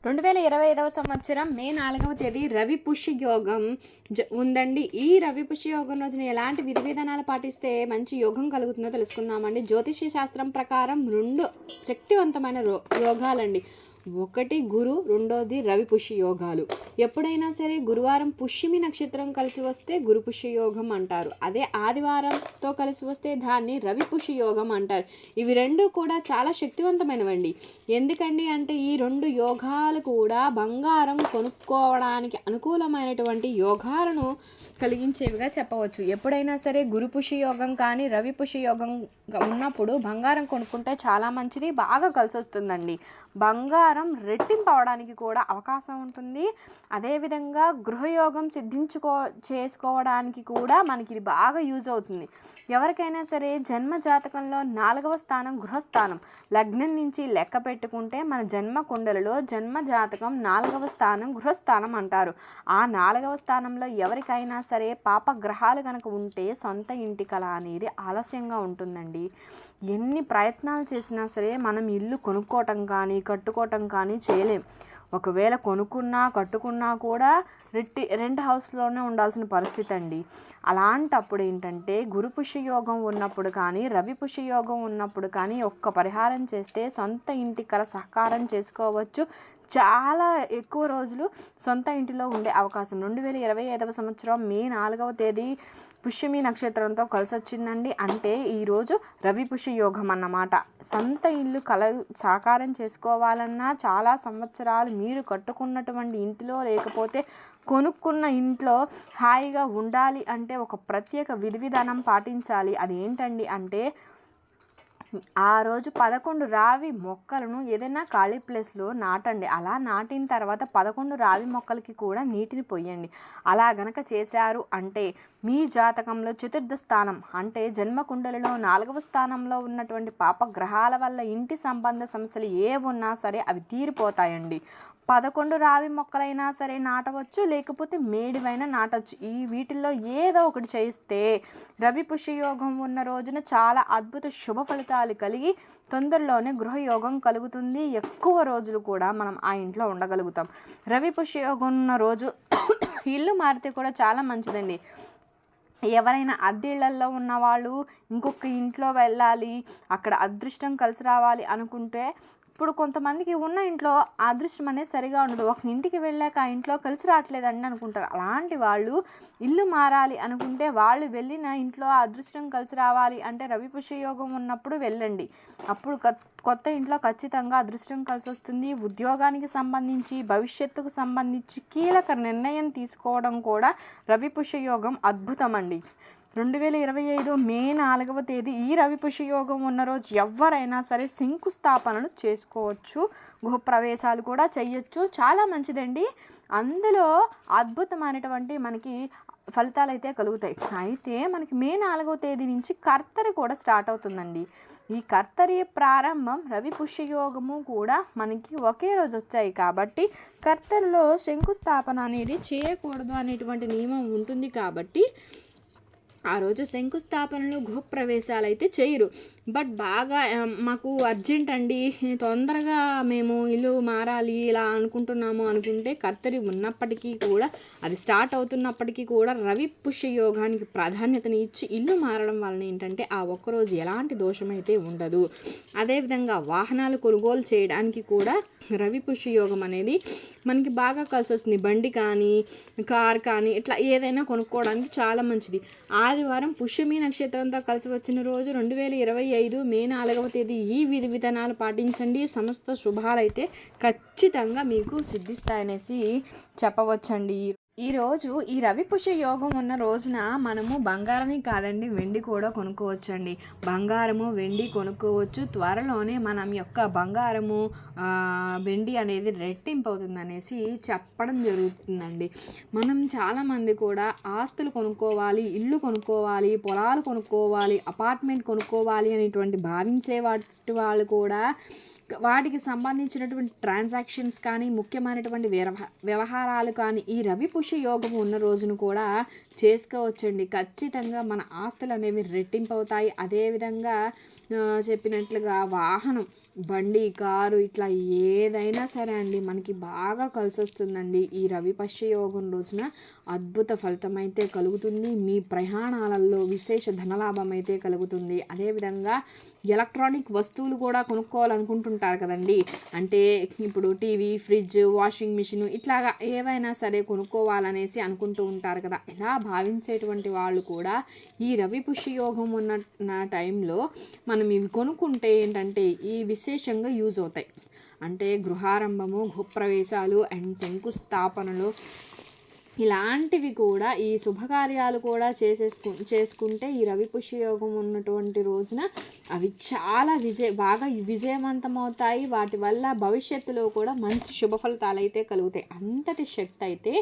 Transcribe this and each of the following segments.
2025వ సంవత్సరం మే 4వ తేదీ రవి పుష్య యోగం ఉందండి. ఈ రవి పుష్య యోగం రోజున ఎలాంటి విధి విధానాలు పాటిస్తే మంచి యోగం కలుగుతుందో తెలుసుకుందామండి. జ్యోతిష్య శాస్త్రం ప్రకారం 2 శక్తివంతమైన యోగాలండి. ఒకటి గురు, రెండోది రవి పుష్య యోగాలు. ఎప్పుడైనా సరే గురువారం పుష్యమి నక్షత్రం కలిసి వస్తే గురు పుష్య యోగం అంటారు. అదే ఆదివారంతో కలిసి వస్తే దాన్ని రవి పుష్య యోగం అంటారు. ఇవి రెండు కూడా చాలా శక్తివంతమైనవండి. ఎందుకండి అంటే ఈ 2 యోగాలు కూడా బంగారం కొనుక్కోవడానికి అనుకూలమైనటువంటి యోగాలను కలిగించేవిగా చెప్పవచ్చు. ఎప్పుడైనా సరే గురు పుష్య యోగం కానీ రవి పుష్య యోగం ఉన్నప్పుడు బంగారం కొనుక్కుంటే చాలా మంచిది, బాగా కలిసి వస్తుందండి. బంగారం రెట్టింపు అవడానికి కూడా అవకాశం ఉంటుంది. అదేవిధంగా గృహయోగం చేసుకోవడానికి కూడా మనకి ఇది బాగా యూజ్ అవుతుంది. ఎవరికైనా సరే జన్మ జాతకంలో 4వ స్థానం గృహస్థానం, లగ్నం నుంచి లెక్క పెట్టుకుంటే మన జన్మ కుండలలో జన్మ జాతకం 4వ స్థానం గృహస్థానం అంటారు. ఆ 4వ స్థానంలో ఎవరికైనా సరే పాప గ్రహాలు కనుక ఉంటే సొంత ఇంటి కళ అనేది ఆలస్యంగా ఉంటుందండి. ఎన్ని ప్రయత్నాలు చేసినా సరే మనం ఇల్లు కొనుక్కోవటం కానీ కట్టుకోవటం కానీ చేయలేం. ఒకవేళ కొనుక్కున్నా కట్టుకున్నా కూడా రెంట్ హౌస్లోనే ఉండాల్సిన పరిస్థితి అండి. అలాంటప్పుడు ఏంటంటే గురు పుష్య యోగం ఉన్నప్పుడు కానీ రవి పుష్య యోగం ఉన్నప్పుడు కానీ ఒక్క పరిహారం చేస్తే సొంత ఇంటి కల సహకారం చేసుకోవచ్చు. చాలా ఎక్కువ రోజులు సొంత ఇంటిలో ఉండే అవకాశం 2025వ సంవత్సరం మే 4వ తేదీ పుష్యమి నక్షత్రంతో కలిసి వచ్చిందండి. అంటే ఈరోజు రవి పుష్య యోగం అన్నమాట. సొంత ఇల్లు సాకారం చేసుకోవాలన్నా చాలా సంవత్సరాలు మీరు కట్టుకున్నటువంటి ఇంటిలో లేకపోతే కొనుక్కున్న ఇంట్లో హాయిగా ఉండాలి అంటే ఒక ప్రత్యేక విధి విధానం పాటించాలి. అది ఏంటండి అంటే ఆ రోజు 11 రావి మొక్కలను ఏదైనా ఖాళీ ప్లేస్లో నాటండి. అలా నాటిన తర్వాత 11 రావి మొక్కలకి కూడా నీటిని పొయ్యండి. అలా గనక చేశారు అంటే మీ జాతకంలో 4వ స్థానం అంటే జన్మకుండలిలో 4వ స్థానంలో ఉన్నటువంటి పాప గ్రహాల వల్ల ఇంటి సంబంధ సమస్యలు ఏ ఉన్నా సరే అవి తీరిపోతాయండి. 11 రావి మొక్కలైనా సరే నాటవచ్చు, లేకపోతే మేడివైనా నాటవచ్చు. ఈ వీటిల్లో ఏదో ఒకటి చేయిస్తే రవి పుష్య యోగం ఉన్న రోజున చాలా అద్భుత శుభ ఫలితాలు కలిగి తొందరలోనే గృహయోగం కలుగుతుంది. ఎక్కువ రోజులు కూడా మనం ఆ ఇంట్లో ఉండగలుగుతాం. రవి పుష్య యోగం ఉన్న రోజు ఇల్లు మారితే కూడా చాలా మంచిదండి. ఎవరైనా అద్దె ఇళ్లల్లో ఉన్నవాళ్ళు ఇంకొక ఇంట్లో వెళ్ళాలి, అక్కడ అదృష్టం కలిసి రావాలి అనుకుంటే ఇప్పుడు కొంతమందికి ఉన్న ఇంట్లో అదృష్టం అనేది సరిగా ఉండదు. ఒక ఇంటికి వెళ్ళాక ఆ ఇంట్లో కలిసి రావట్లేదండి అనుకుంటారు. అలాంటి వాళ్ళు ఇల్లు మారాలి అనుకుంటే వాళ్ళు వెళ్ళిన ఇంట్లో అదృష్టం కలిసి రావాలి అంటే రవి పుష్య యోగం ఉన్నప్పుడు వెళ్ళండి. అప్పుడు కొత్త ఇంట్లో ఖచ్చితంగా అదృష్టం కలిసి వస్తుంది. ఉద్యోగానికి సంబంధించి భవిష్యత్తుకు సంబంధించి కీలక నిర్ణయం తీసుకోవడం కూడా రవి పుష్య యోగం అద్భుతం అండి. 2025 మే 4వ తేదీ ఈ రవి పుష్య యోగం ఉన్న రోజు ఎవరైనా సరే శంకుస్థాపనలు చేసుకోవచ్చు, గృహప్రవేశాలు కూడా చేయొచ్చు. చాలా మంచిదండి. అందులో అద్భుతమైనటువంటి మనకి ఫలితాలు అయితే కలుగుతాయి. అయితే మనకి మే 4వ తేదీ నుంచి కర్తరి కూడా స్టార్ట్ అవుతుందండి. ఈ కర్తరి ప్రారంభం రవి పుష్య యోగము కూడా మనకి ఒకే రోజు వచ్చాయి కాబట్టి కర్తరిలో శంకుస్థాపన అనేది చేయకూడదు అనేటువంటి నియమం ఉంటుంది. కాబట్టి ఆ రోజు శంకుస్థాపనలు గృహప్రవేశాలు అయితే చేయరు. బట్ బాగా మాకు అర్జెంట్ అండి, తొందరగా మేము ఇల్లు మారాలి ఇలా అనుకుంటున్నాము అనుకుంటే కర్తరి ఉన్నప్పటికీ కూడా అది స్టార్ట్ అవుతున్నప్పటికీ కూడా రవి పుష్య యోగానికి ప్రాధాన్యతని ఇచ్చి ఇల్లు మారడం వలన ఏంటంటే ఆ ఒక్కరోజు ఎలాంటి దోషమైతే ఉండదు. అదేవిధంగా వాహనాలు కొనుగోలు చేయడానికి కూడా రవి పుష్య యోగం అనేది మనకి బాగా కలిసి వస్తుంది. బండి కానీ కార్ కానీ ఇట్లా ఏదైనా కొనుక్కోవడానికి చాలా మంచిది. ఆదివారం పుష్యమి నక్షత్రంతో కలిసి వచ్చిన రోజు 2025 మే 4వ తేదీ ఈ విధి విధానాలు పాటించండి. సమస్త శుభాలైతే ఖచ్చితంగా మీకు సిద్ధిస్తాయనేసి చెప్పవచ్చండి. ఈరోజు ఈ రవి పుష్య యోగం ఉన్న రోజున మనము బంగారమే కాదండి వెండి కూడా కొనుక్కోవచ్చండి. బంగారము వెండి కొనుక్కోవచ్చు. త్వరలోనే మనం యొక్క బంగారము వెండి అనేది రెట్టింపు అవుతుంది అనేసి చెప్పడం జరుగుతుందండి. మనం చాలామంది కూడా ఆస్తులు కొనుక్కోవాలి, ఇల్లు కొనుక్కోవాలి, పొలాలు కొనుక్కోవాలి, అపార్ట్మెంట్ కొనుక్కోవాలి అనేటువంటి భావించే వాళ్ళు కూడా వాటికి సంబంధించినటువంటి ట్రాన్సాక్షన్స్ కానీ ముఖ్యమైనటువంటి వ్యవహారాలు కానీ ఈ రవి పుష్య యోగం ఉన్న రోజును కూడా చేసుకోవచ్చండి. ఖచ్చితంగా మన ఆస్తులు అనేవి రెట్టింపు అవుతాయి. అదేవిధంగా చెప్పినట్లుగా వాహనం బండి, కారు ఇట్లా ఏదైనా సరే అండి మనకి బాగా కలిసొస్తుందండి. ఈ రవి పశ్య యోగం రోజున అద్భుత ఫలితం అయితే కలుగుతుంది. మీ ప్రయాణాలలో విశేష ధనలాభం అయితే కలుగుతుంది. అదేవిధంగా ఎలక్ట్రానిక్ వస్తువులు కూడా కొనుక్కోవాలనుకుంటుంటారు కదండి. అంటే ఇప్పుడు టీవీ, ఫ్రిడ్జ్, వాషింగ్ మిషన్ ఇట్లాగా ఏవైనా సరే కొనుక్కోవాలనేసి అనుకుంటూ ఉంటారు కదా. ఇలా భావించేటువంటి వాళ్ళు కూడా ఈ రవి పుష్య యోగం ఉన్న టైంలో మనం ఇవి కొనుక్కుంటే ఏంటంటే ఈ విశేషంగా యూజ్ అవుతాయి. అంటే గృహారంభము, గృహప్రవేశాలు అండ్ శంకుస్థాపనలు ఇలాంటివి కూడా ఈ శుభకార్యాలు కూడా చేసుకుంటే ఈ రవి పుష్య యోగం ఉన్నటువంటి రోజున అవి చాలా బాగా విజయవంతమవుతాయి. వాటి వల్ల భవిష్యత్తులో కూడా మంచి శుభ ఫలితాలు అయితే కలుగుతాయి. అంతటి శక్తి అయితే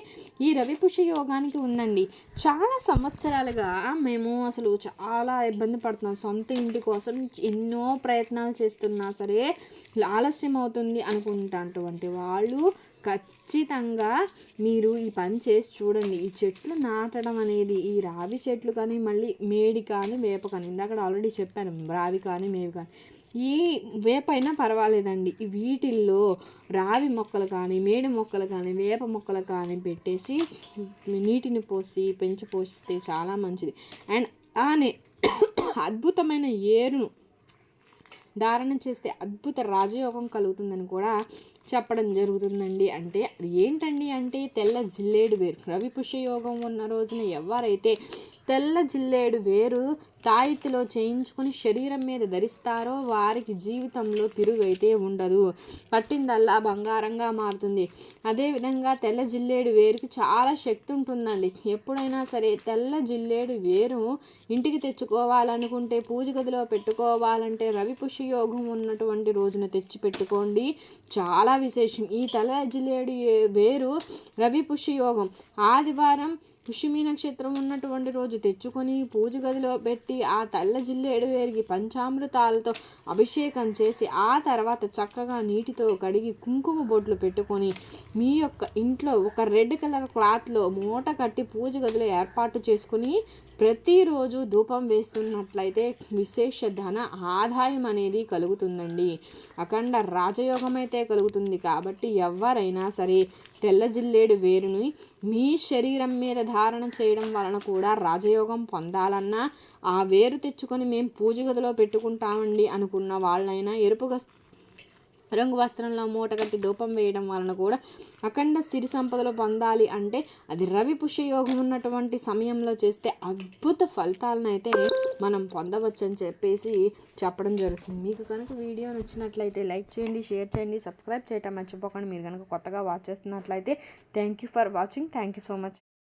ఈ రవి పుష్య యోగానికి ఉందండి. చాలా సంవత్సరాలుగా మేము అసలు చాలా ఇబ్బంది పడుతున్నాం. సొంత ఇంటి కోసం ఎన్నో ప్రయత్నాలు చేస్తున్నా సరే ఆలస్యం అవుతుంది అనుకుంటున్నటువంటి వాళ్ళు ఖచ్చితంగా మీరు ఈ పని చేసి చూడండి. ఈ చెట్లు నాటడం అనేది ఈ రావి చెట్లు కానీ మళ్ళీ మేడి కానీ వేప కానీ ఇందాక ఆల్రెడీ చెప్పాను, రావి కానీ మేవి కానీ ఈ వేప అయినా పర్వాలేదండి. వీటిల్లో రావి మొక్కలు కానీ మేడి మొక్కలు కానీ వేప మొక్కలు కానీ పెట్టేసి నీటిని పోసి పోషిస్తే చాలా మంచిది. అండ్ ఆనే అద్భుతమైన ఏరును ధారణ చేస్తే అద్భుత రాజయోగం కలుగుతుందని కూడా చెప్పడం జరుగుతుందండి. అంటే అది ఏంటండి అంటే తెల్ల జిల్లేడు వేరు. రవి పుష్య యోగం ఉన్న రోజున ఎవరైతే తెల్ల జిల్లేడు వేరు తాయిత్తులో చేయించుకొని శరీరం మీద ధరిస్తారో వారికి జీవితంలో తిరుగైతే ఉండదు. పట్టిందల్లా బంగారంగా మారుతుంది. అదేవిధంగా తెల్ల జిల్లేడు వేరుకి చాలా శక్తి ఉంటుందండి. ఎప్పుడైనా సరే తెల్ల జిల్లేడు వేరు ఇంటికి తెచ్చుకోవాలనుకుంటే పూజ గదిలో పెట్టుకోవాలంటే రవి పుష్య యోగం ఉన్నటువంటి రోజున తెచ్చి పెట్టుకోండి. చాలా విశేషం. ఈ తెల్ల జిల్లేడు వేరు రవి పుష్య యోగం ఆదివారం పుష్యమి నక్షత్రం ఉన్నటువంటి రోజు తెచ్చుకొని పూజ గదిలో పెట్టి ఆ తెల్ల జిల్లేడు వేరికి పంచామృతాలతో అభిషేకం చేసి ఆ తర్వాత చక్కగా నీటితో కడిగి కుంకుమ బొట్లు పెట్టుకొని మీ యొక్క ఇంట్లో ఒక రెడ్ కలర్ క్లాత్లో మూట కట్టి పూజ గదిలో ఏర్పాటు చేసుకుని ప్రతిరోజు ధూపం వేస్తున్నట్లయితే విశేష ధన ఆదాయం అనేది కలుగుతుందండి. అఖండ రాజయోగం అయితే కలుగుతుంది. కాబట్టి ఎవరైనా సరే తెల్ల జిల్లేడు వేరుని మీ శరీరం మీద ధారణ చేయడం వలన కూడా రాజయోగం పొందాలన్నా ఆ వేరు తెచ్చుకొని మేము పూజ గదిలో పెట్టుకుంటామండి అనుకున్న వాళ్ళైనా ఎరుపు రంగు వస్త్రంలో మూట కట్టి ధూపం వేయడం వలన కూడా అఖండ సిరి సంపదలు పొందాలి. అంటే అది రవి పుష్య యోగం ఉన్నటువంటి సమయంలో చేస్తే అద్భుత ఫలితాలను అయితే మనం పొందవచ్చు అని చెప్పేసి చెప్పడం జరుగుతుంది. మీకు కనుక వీడియో నచ్చినట్లయితే లైక్ చేయండి, షేర్ చేయండి, సబ్స్క్రైబ్ చేయటం మర్చిపోకండి. మీరు కనుక కొత్తగా వాచ్ చేస్తున్నట్లయితే thank you for watching. Thank you so much.